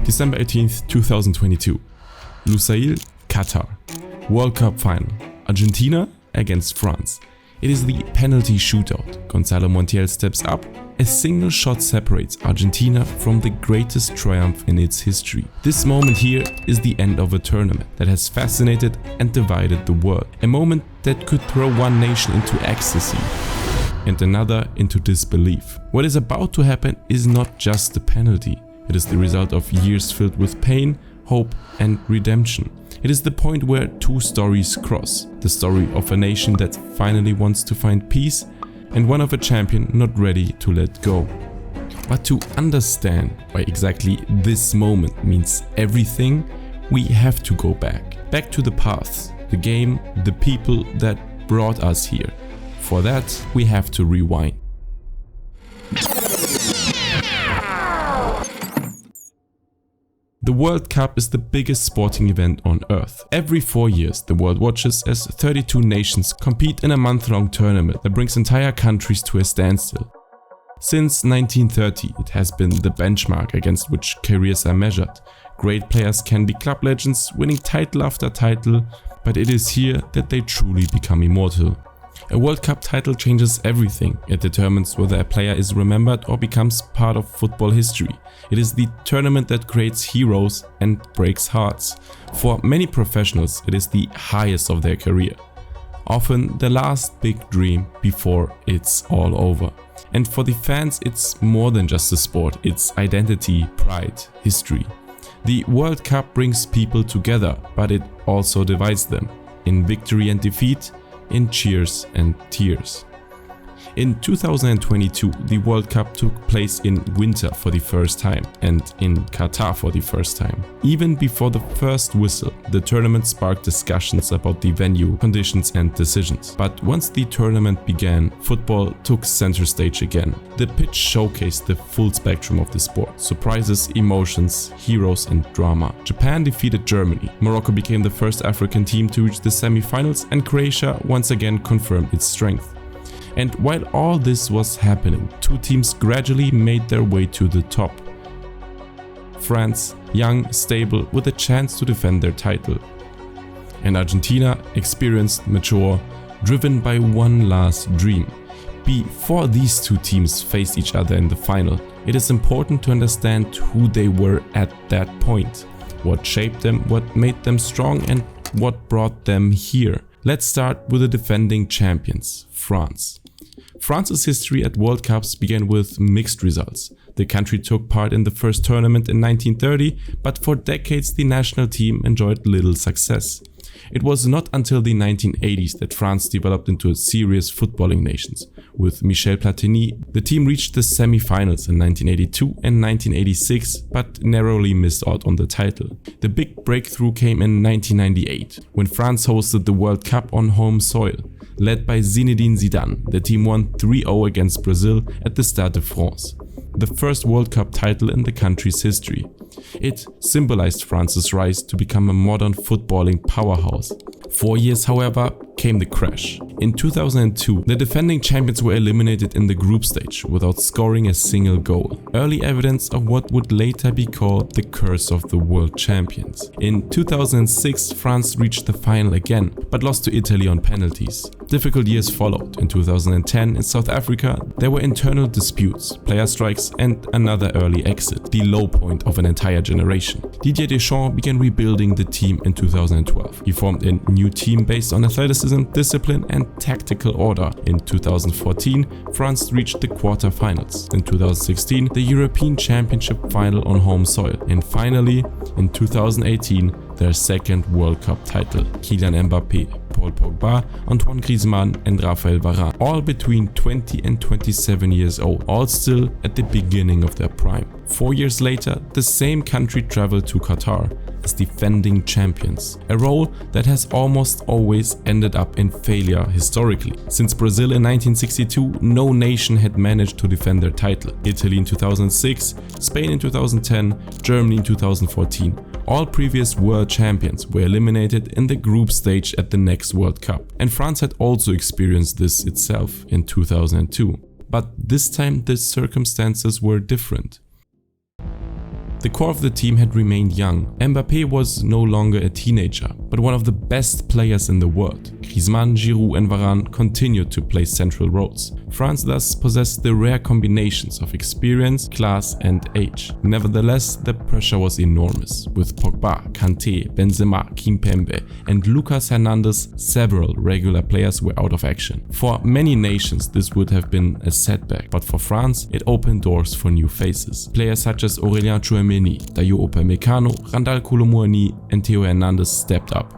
December 18th, 2022. Lusail, Qatar. World Cup final. Argentina against France. It is the penalty shootout. Gonzalo Montiel steps up. A single shot separates Argentina from the greatest triumph in its history. This moment here is the end of a tournament that has fascinated and divided the world. A moment that could throw one nation into ecstasy and another into disbelief. What is about to happen is not just a penalty. It is the result of years filled with pain, hope and redemption. It is the point where two stories cross. The story of a nation that finally wants to find peace and one of a champion not ready to let go. But to understand why exactly this moment means everything, we have to go back. Back to the past, the game, the people that brought us here. For that, we have to rewind. The World Cup is the biggest sporting event on Earth. Every 4 years, the world watches as 32 nations compete in a month-long tournament that brings entire countries to a standstill. Since 1930, it has been the benchmark against which careers are measured. Great players can be club legends, winning title after title, but it is here that they truly become immortal. A World Cup title changes everything. It determines whether a player is remembered or becomes part of football history. It is the tournament that creates heroes and breaks hearts. For many professionals, it is the highest of their career. Often the last big dream before it's all over. And for the fans, it's more than just a sport. It's identity, pride, history. The World Cup brings people together, but it also divides them. In victory and defeat, in cheers and tears. In 2022, the World Cup took place in winter for the first time and in Qatar for the first time. Even before the first whistle, the tournament sparked discussions about the venue, conditions and decisions. But once the tournament began, football took center stage again. The pitch showcased the full spectrum of the sport: surprises, emotions, heroes and drama. Japan defeated Germany, Morocco became the first African team to reach the semi-finals, and Croatia once again confirmed its strength. And while all this was happening, two teams gradually made their way to the top. France, young, stable, with a chance to defend their title. And Argentina, experienced, mature, driven by one last dream. Before these two teams faced each other in the final, it is important to understand who they were at that point. What shaped them, what made them strong and what brought them here. Let's start with the defending champions, France. France's history at World Cups began with mixed results. The country took part in the first tournament in 1930, but for decades the national team enjoyed little success. It was not until the 1980s that France developed into a serious footballing nation. With Michel Platini, the team reached the semi-finals in 1982 and 1986, but narrowly missed out on the title. The big breakthrough came in 1998, when France hosted the World Cup on home soil. Led by Zinedine Zidane, the team won 3-0 against Brazil at the Stade de France, the first World Cup title in the country's history. It symbolized France's rise to become a modern footballing powerhouse. 4 years, however, came the crash. In 2002, the defending champions were eliminated in the group stage without scoring a single goal. Early evidence of what would later be called the curse of the world champions. In 2006, France reached the final again, but lost to Italy on penalties. Difficult years followed. In 2010, in South Africa, there were internal disputes, player strikes and another early exit, the low point of an entire generation. Didier Deschamps began rebuilding the team in 2012. He formed a new team based on athleticism, discipline and tactical order. In 2014, France reached the quarter-finals. In 2016, the European Championship final on home soil. And finally, in 2018, their second World Cup title. Kylian Mbappe, Paul Pogba, Antoine Griezmann and Raphael Varane, all between 20 and 27 years old, all still at the beginning of their prime. 4 years later, the same country traveled to Qatar as defending champions, a role that has almost always ended up in failure historically. Since Brazil in 1962, no nation had managed to defend their title. Italy in 2006, Spain in 2010, Germany in 2014. All previous world champions were eliminated in the group stage at the next World Cup. And France had also experienced this itself in 2002. But this time the circumstances were different. The core of the team had remained young. Mbappe was no longer a teenager, but one of the best players in the world. Griezmann, Giroud and Varane continued to play central roles. France thus possessed the rare combinations of experience, class and age. Nevertheless, the pressure was enormous, with Pogba, Kanté, Benzema, Kimpembe and Lucas Hernandez, several regular players were out of action. For many nations this would have been a setback, but for France it opened doors for new faces. Players such as Aurélien Tchouaméni, Dayo Upamecano, Randal Kolo Muani and Theo Hernandez stepped up.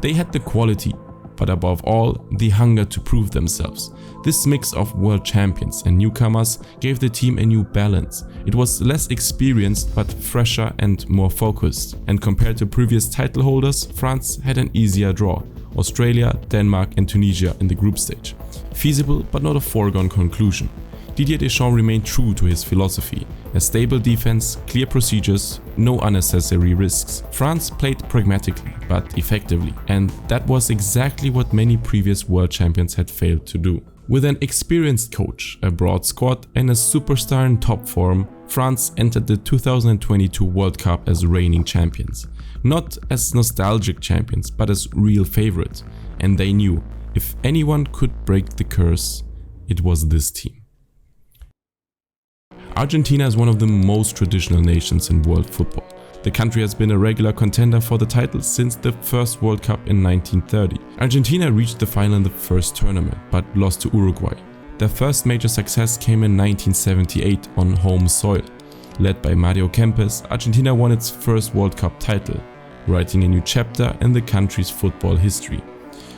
They had the quality, but above all, the hunger to prove themselves. This mix of world champions and newcomers gave the team a new balance. It was less experienced but fresher and more focused. And compared to previous title holders, France had an easier draw. Australia, Denmark and Tunisia in the group stage. Feasible but not a foregone conclusion. Didier Deschamps remained true to his philosophy, a stable defense, clear procedures, no unnecessary risks. France played pragmatically but effectively, and that was exactly what many previous world champions had failed to do. With an experienced coach, a broad squad and a superstar in top form, France entered the 2022 World Cup as reigning champions. Not as nostalgic champions, but as real favorites. And they knew, if anyone could break the curse, it was this team. Argentina is one of the most traditional nations in world football. The country has been a regular contender for the title since the first World Cup in 1930. Argentina reached the final in the first tournament, but lost to Uruguay. Their first major success came in 1978 on home soil. Led by Mario Kempes, Argentina won its first World Cup title, writing a new chapter in the country's football history.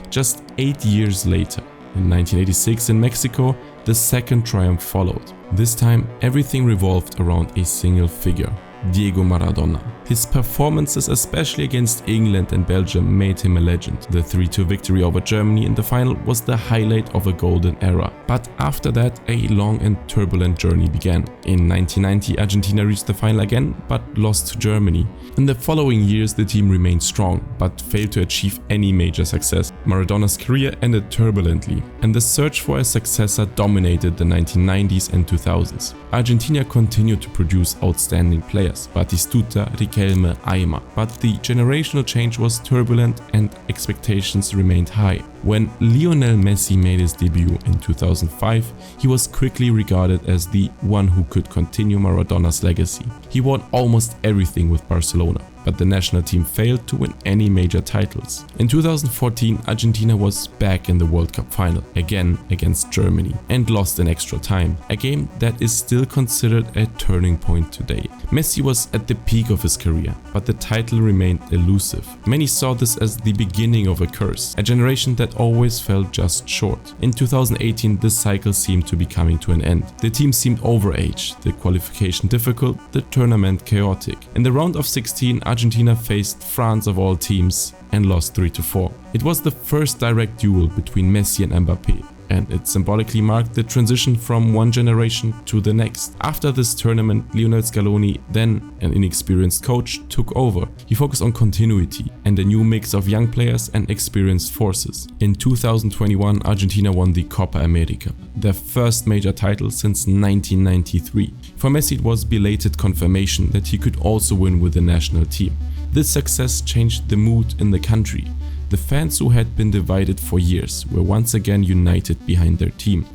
Just 8 years later, in 1986 in Mexico, the second triumph followed. This time, everything revolved around a single figure, Diego Maradona. His performances, especially against England and Belgium, made him a legend. The 3-2 victory over Germany in the final was the highlight of a golden era. But after that, a long and turbulent journey began. In 1990, Argentina reached the final again, but lost to Germany. In the following years, the team remained strong, but failed to achieve any major success. Maradona's career ended turbulently, and the search for a successor dominated the 1990s and 2000s. Argentina continued to produce outstanding players, Batistuta, Riquelme, Aimar, but the generational change was turbulent and expectations remained high. When Lionel Messi made his debut in 2005, he was quickly regarded as the one who could continue Maradona's legacy. He won almost everything with Barcelona, but the national team failed to win any major titles. In 2014, Argentina was back in the World Cup final, again against Germany, and lost in extra time, a game that is still considered a turning point today. Messi was at the peak of his career, but the title remained elusive. Many saw this as the beginning of a curse, a generation that always fell just short. In 2018, this cycle seemed to be coming to an end. The team seemed overaged, the qualification difficult, the tournament chaotic. In the round of 16, Argentina faced France of all teams and lost 3-4. It was the first direct duel between Messi and Mbappe, and it symbolically marked the transition from one generation to the next. After this tournament, Lionel Scaloni, then an inexperienced coach, took over. He focused on continuity and a new mix of young players and experienced forces. In 2021, Argentina won the Copa America, their first major title since 1993. For Messi, it was belated confirmation that he could also win with the national team. This success changed the mood in the country. The fans who had been divided for years were once again united behind their team.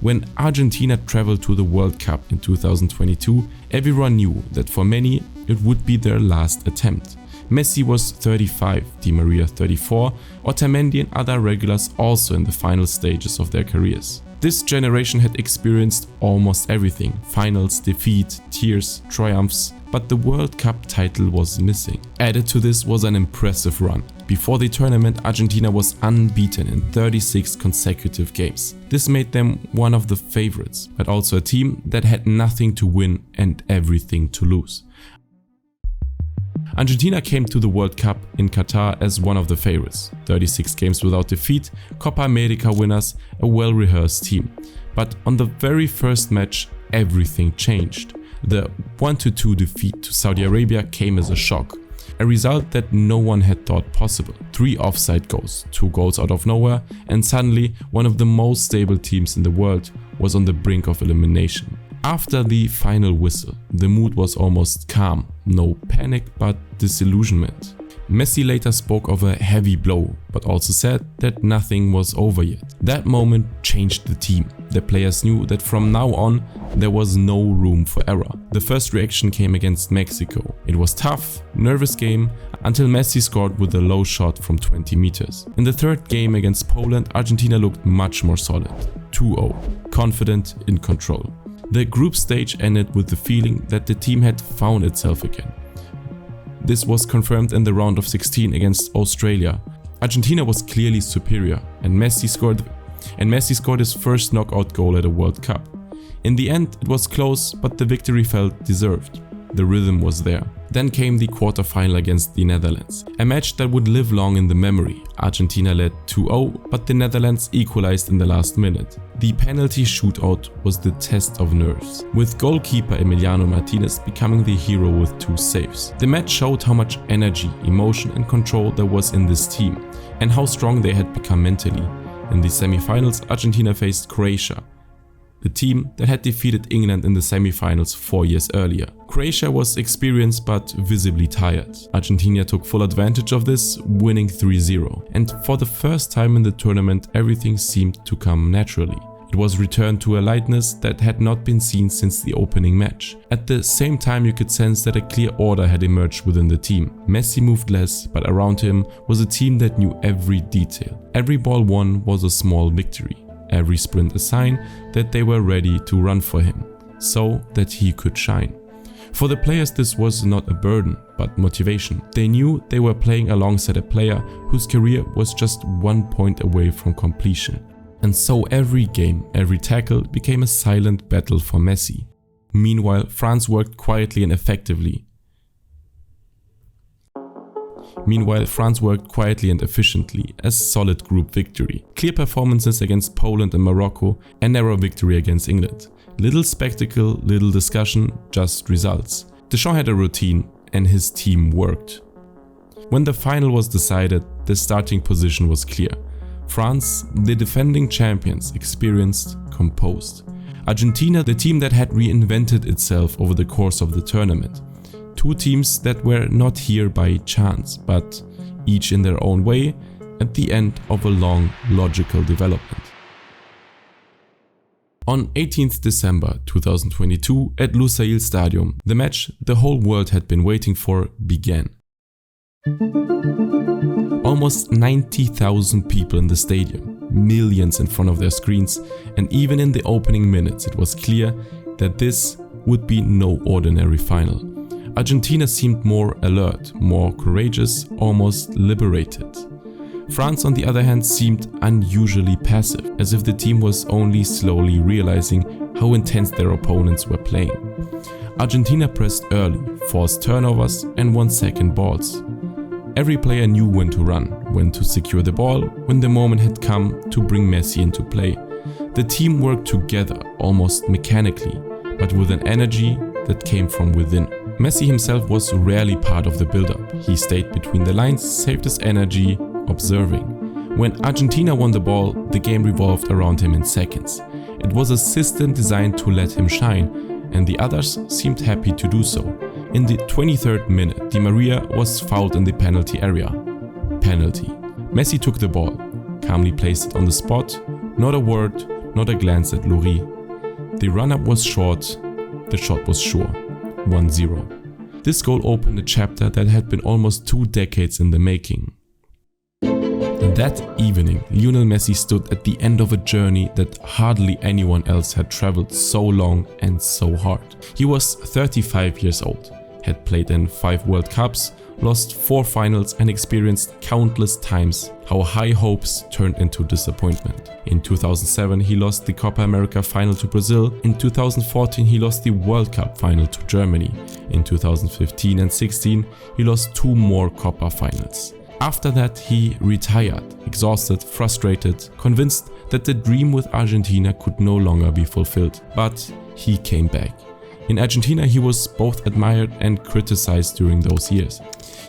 When Argentina traveled to the World Cup in 2022, everyone knew that for many it would be their last attempt. Messi was 35, Di Maria 34, Otamendi and other regulars also in the final stages of their careers. This generation had experienced almost everything: finals, defeat, tears, triumphs, but the World Cup title was missing. Added to this was an impressive run. Before the tournament, Argentina was unbeaten in 36 consecutive games. This made them one of the favorites, but also a team that had nothing to win and everything to lose. Argentina came to the World Cup in Qatar as one of the favorites. 36 games without defeat, Copa America winners, a well-rehearsed team. But on the very first match, everything changed. The 1-2 defeat to Saudi Arabia came as a shock. A result that no one had thought possible. 3 offside goals, 2 goals out of nowhere, and suddenly one of the most stable teams in the world was on the brink of elimination. After the final whistle, the mood was almost calm. No panic, but disillusionment. Messi later spoke of a heavy blow, but also said that nothing was over yet. That moment changed the team. The players knew that from now on there was no room for error. The first reaction came against Mexico. It was tough, nervous game until Messi scored with a low shot from 20 meters. In the third game against Poland, Argentina looked much more solid. 2-0, confident, in control. The group stage ended with the feeling that the team had found itself again. This was confirmed in the round of 16 against Australia. Argentina was clearly superior and Messi scored his first knockout goal at a World Cup. In the end it was close, but the victory felt deserved. The rhythm was there. Then came the quarterfinal against the Netherlands, a match that would live long in the memory. Argentina led 2-0, but the Netherlands equalized in the last minute. The penalty shootout was the test of nerves, with goalkeeper Emiliano Martinez becoming the hero with 2 saves. The match showed how much energy, emotion and control there was in this team, and how strong they had become mentally. In the semi-finals, Argentina faced Croatia, the team that had defeated England in the semi-finals 4 years earlier. Croatia was experienced but visibly tired. Argentina took full advantage of this, winning 3-0. And for the first time in the tournament, everything seemed to come naturally. It was returned to a lightness that had not been seen since the opening match. At the same time, you could sense that a clear order had emerged within the team. Messi moved less, but around him was a team that knew every detail. Every ball won was a small victory. Every sprint a sign that they were ready to run for him, so that he could shine. For the players this was not a burden, but motivation. They knew they were playing alongside a player whose career was just 1 point away from completion. And so every game, every tackle became a silent battle for Messi. Meanwhile, France worked quietly and effectively. A solid group victory. Clear performances against Poland and Morocco, a narrow victory against England. Little spectacle, little discussion, just results. Deschamps had a routine and his team worked. When the final was decided, the starting position was clear. France, the defending champions, experienced, composed. Argentina, the team that had reinvented itself over the course of the tournament. 2 teams that were not here by chance, but each in their own way, at the end of a long, logical development. On 18th December 2022 at Lusail Stadium, the match the whole world had been waiting for began. Almost 90,000 people in the stadium, millions in front of their screens, and even in the opening minutes it was clear that this would be no ordinary final. Argentina seemed more alert, more courageous, almost liberated. France, on the other hand, seemed unusually passive, as if the team was only slowly realizing how intense their opponents were playing. Argentina pressed early, forced turnovers and won second balls. Every player knew when to run, when to secure the ball, when the moment had come to bring Messi into play. The team worked together, almost mechanically, but with an energy that came from within. Messi himself was rarely part of the build-up. He stayed between the lines, saved his energy, observing. When Argentina won the ball, the game revolved around him in seconds. It was a system designed to let him shine, and the others seemed happy to do so. In the 23rd minute, Di Maria was fouled in the penalty area. Penalty. Messi took the ball, calmly placed it on the spot, not a word, not a glance at Lloris. The run-up was short, the shot was sure. 1-0. This goal opened a chapter that had been almost 2 decades in the making. That evening, Lionel Messi stood at the end of a journey that hardly anyone else had traveled so long and so hard. He was 35 years old, had played in 5 World Cups, lost 4 finals and experienced countless times how high hopes turned into disappointment. In 2007 he lost the Copa America final to Brazil, in 2014 he lost the World Cup final to Germany, in 2015 and 16 he lost 2 more Copa finals. After that he retired, exhausted, frustrated, convinced that the dream with Argentina could no longer be fulfilled. But he came back. In Argentina he was both admired and criticized during those years.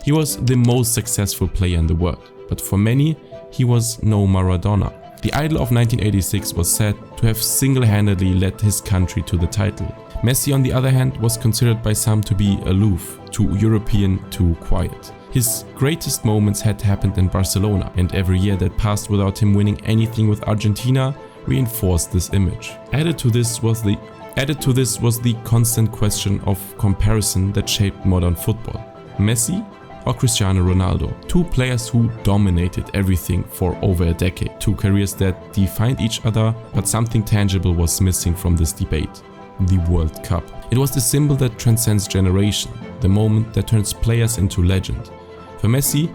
He was the most successful player in the world, but for many he was no Maradona. The idol of 1986 was said to have single-handedly led his country to the title. Messi, on the other hand, was considered by some to be aloof, too European, too quiet. His greatest moments had happened in Barcelona, and every year that passed without him winning anything with Argentina reinforced this image. Added to this was the constant question of comparison that shaped modern football. Messi or Cristiano Ronaldo? Two players who dominated everything for over a decade. Two careers that defined each other, but something tangible was missing from this debate. The World Cup. It was the symbol that transcends generation, the moment that turns players into legend. For Messi,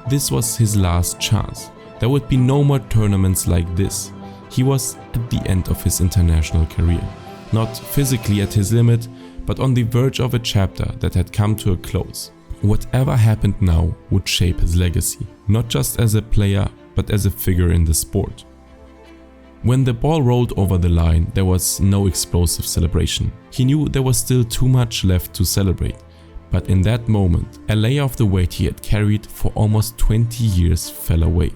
this was his last chance. There would be no more tournaments like this. He was at the end of his international career. Not physically at his limit, but on the verge of a chapter that had come to a close. Whatever happened now would shape his legacy, not just as a player, but as a figure in the sport. When the ball rolled over the line, there was no explosive celebration. He knew there was still too much left to celebrate. But in that moment, a layer of the weight he had carried for almost 20 years fell away.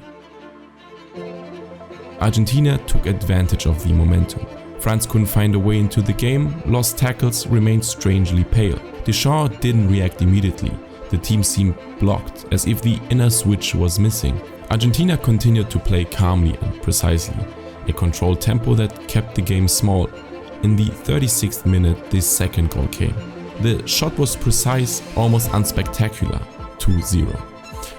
Argentina took advantage of the momentum. France couldn't find a way into the game, lost tackles, remained strangely pale. Deschamps didn't react immediately. The team seemed blocked, as if the inner switch was missing. Argentina continued to play calmly and precisely, a controlled tempo that kept the game small. In the 36th minute, the second goal came. The shot was precise, almost unspectacular, 2-0.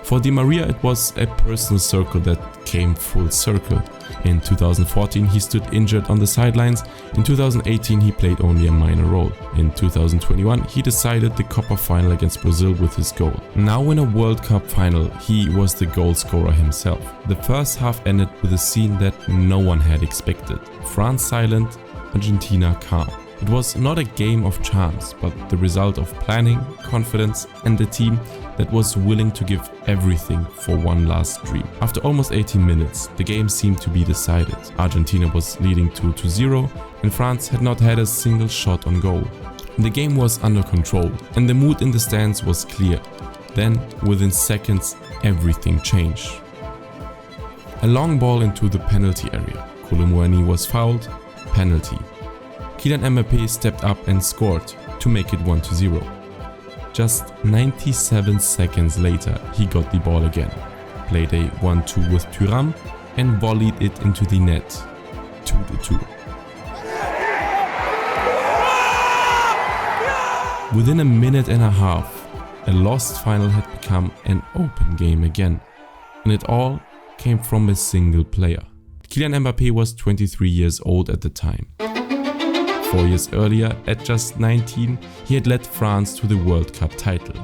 For Di Maria, it was a personal circle that came full circle. In 2014, he stood injured on the sidelines. In 2018, he played only a minor role. In 2021, he decided the Copa final against Brazil with his goal. Now in a World Cup final, he was the goal scorer himself. The first half ended with a scene that no one had expected. France silent, Argentina calm. It was not a game of chance, but the result of planning, confidence, and a team that was willing to give everything for one last dream. After almost 80 minutes, the game seemed to be decided. Argentina was leading 2-0, and France had not had a single shot on goal. The game was under control, and the mood in the stands was clear. Then, within seconds, everything changed. A long ball into the penalty area. Koulibaly was fouled, penalty. Kylian Mbappe stepped up and scored to make it 1-0. Just 97 seconds later, he got the ball again, played a 1-2 with Thuram and volleyed it into the net, 2-2. Within a minute and a half, a lost final had become an open game again, and it all came from a single player. Kylian Mbappe was 23 years old at the time. 4 years earlier, at just 19, he had led France to the World Cup title.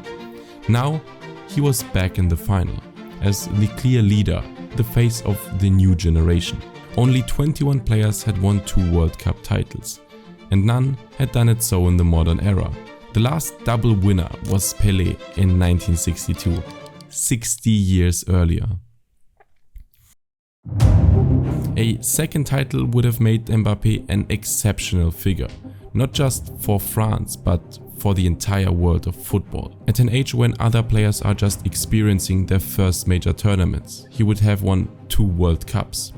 Now, he was back in the final, as the clear leader, the face of the new generation. Only 21 players had won 2 World Cup titles, and none had done it so in the modern era. The last double winner was Pelé in 1962, 60 years earlier. A second title would have made Mbappe an exceptional figure, not just for France but for the entire world of football. At an age when other players are just experiencing their first major tournaments, he would have won 2 World Cups,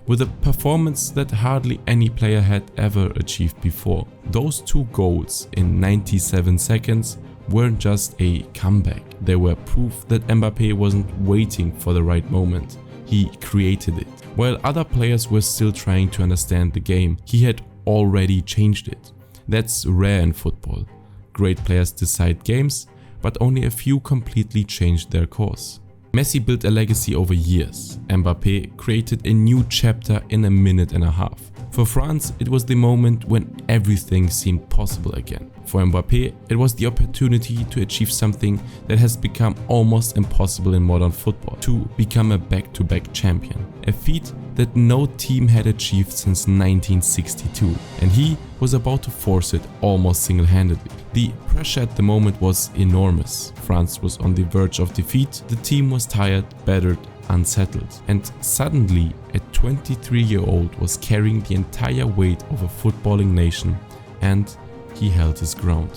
with a performance that hardly any player had ever achieved before. Those 2 goals in 97 seconds weren't just a comeback, they were proof that Mbappe wasn't waiting for the right moment. He created it. While other players were still trying to understand the game, he had already changed it. That's rare in football. Great players decide games, but only a few completely changed their course. Messi built a legacy over years. Mbappe created a new chapter in a minute and a half. For France, it was the moment when everything seemed possible again. For Mbappe, it was the opportunity to achieve something that has become almost impossible in modern football, to become a back-to-back champion. A feat that no team had achieved since 1962, and he was about to force it almost single-handedly. The pressure at the moment was enormous. France was on the verge of defeat, the team was tired, battered, unsettled, and suddenly a 23-year-old was carrying the entire weight of a footballing nation, and he held his ground.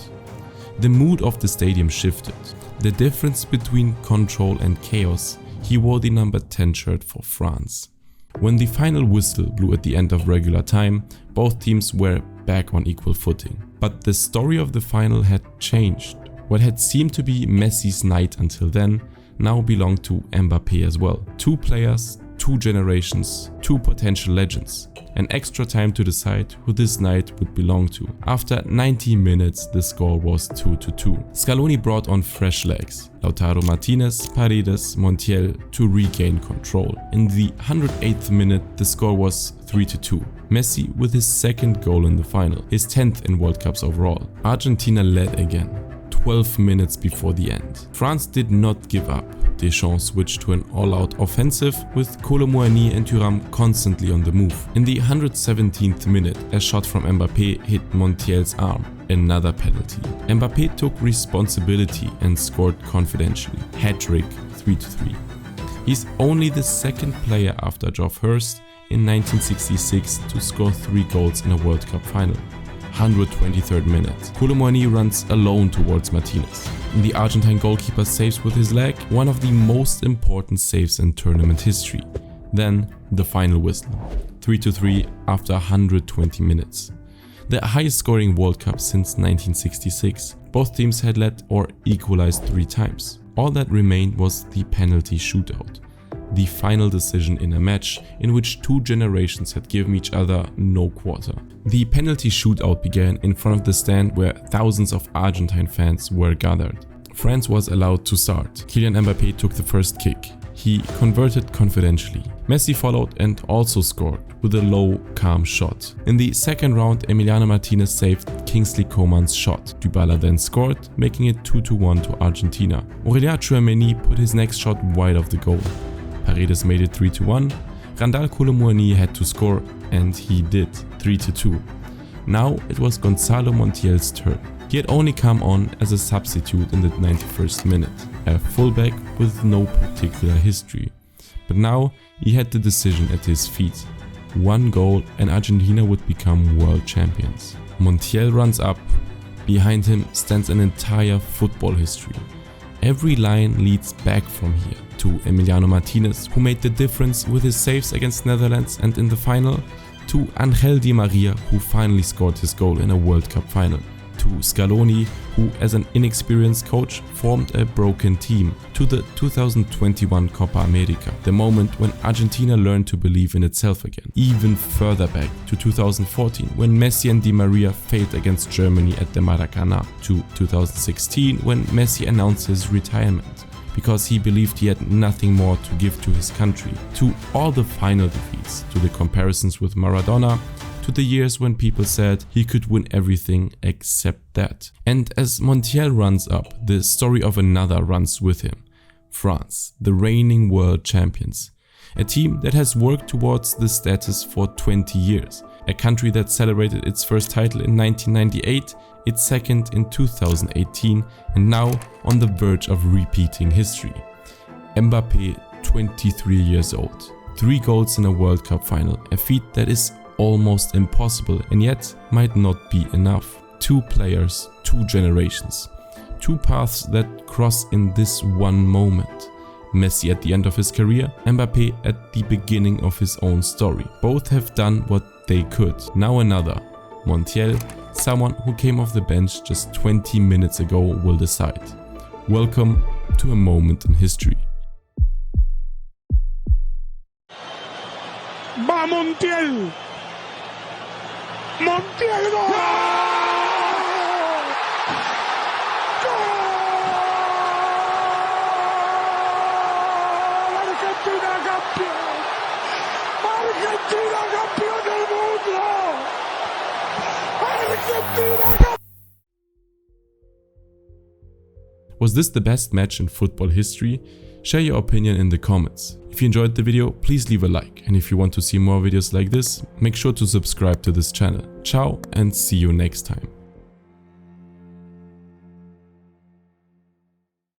The mood of the stadium shifted. The difference between control and chaos, he wore the number 10 shirt for France. When the final whistle blew at the end of regular time, both teams were back on equal footing. But the story of the final had changed. What had seemed to be Messi's night until then now belonged to Mbappe as well. Two players, two generations, two potential legends. An extra time to decide who this night would belong to. After 90 minutes, the score was 2-2. Scaloni brought on fresh legs, Lautaro Martinez, Paredes, Montiel to regain control. In the 108th minute, the score was 3-2. Messi with his second goal in the final, his 10th in World Cups overall. Argentina led again, 12 minutes before the end. France did not give up. Deschamps switched to an all-out offensive with Kolo Muani and Thuram constantly on the move. In the 117th minute, a shot from Mbappe hit Montiel's arm. Another penalty. Mbappe took responsibility and scored confidentially. Hat-trick, 3-3. He's only the second player after Geoff Hurst in 1966 to score 3 goals in a World Cup final. 123rd minute. Kolo Muani runs alone towards Martinez. The Argentine goalkeeper saves with his leg, one of the most important saves in tournament history. Then the final whistle. 3-3 after 120 minutes. The highest scoring World Cup since 1966. Both teams had led or equalized 3 times. All that remained was the penalty shootout. The final decision in a match in which 2 generations had given each other no quarter. The penalty shootout began in front of the stand where thousands of Argentine fans were gathered. France was allowed to start. Kylian Mbappe took the first kick. He converted confidentially. Messi followed and also scored with a low, calm shot. In the second round, Emiliano Martinez saved Kingsley Coman's shot. Dybala then scored, making it 2-1 to Argentina. Aurélien Tchouaméni put his next shot wide of the goal. Paredes made it 3-1. Randal Kolo Muani had to score, and he did, 3-2. Now it was Gonzalo Montiel's turn. He had only come on as a substitute in the 91st minute, a fullback with no particular history. But now he had the decision at his feet. 1 goal and Argentina would become world champions. Montiel runs up. Behind him stands an entire football history. Every line leads back from here to Emiliano Martinez, who made the difference with his saves against Netherlands and in the final, to Angel Di Maria, who finally scored his goal in a World Cup final, to Scaloni, who as an inexperienced coach formed a broken team, to the 2021 Copa America, the moment when Argentina learned to believe in itself again. Even further back to 2014, when Messi and Di Maria failed against Germany at the Maracanã, to 2016, when Messi announced his retirement because he believed he had nothing more to give to his country, to all the final defeats, to the comparisons with Maradona, to the years when people said he could win everything except that. And as Montiel runs up, the story of another runs with him. France, the reigning world champions. A team that has worked towards this status for 20 years. A country that celebrated its first title in 1998, its second in 2018, and now on the verge of repeating history. Mbappe, 23 years old. 3 goals in a World Cup final, a feat that is almost impossible and yet might not be enough. 2 players, 2 generations. 2 paths that cross in this one moment. Messi at the end of his career, Mbappe at the beginning of his own story. Both have done what they could. Now another, Montiel, someone who came off the bench just 20 minutes ago, will decide. Welcome to a moment in history. Va Montiel! Montiel gol! Argentina campeón! Argentina campeón del mundo! Argentina campeón! Was this the best match in football history? Share your opinion in the comments. If you enjoyed the video, please leave a like, and if you want to see more videos like this, make sure to subscribe to this channel. Ciao and see you next time.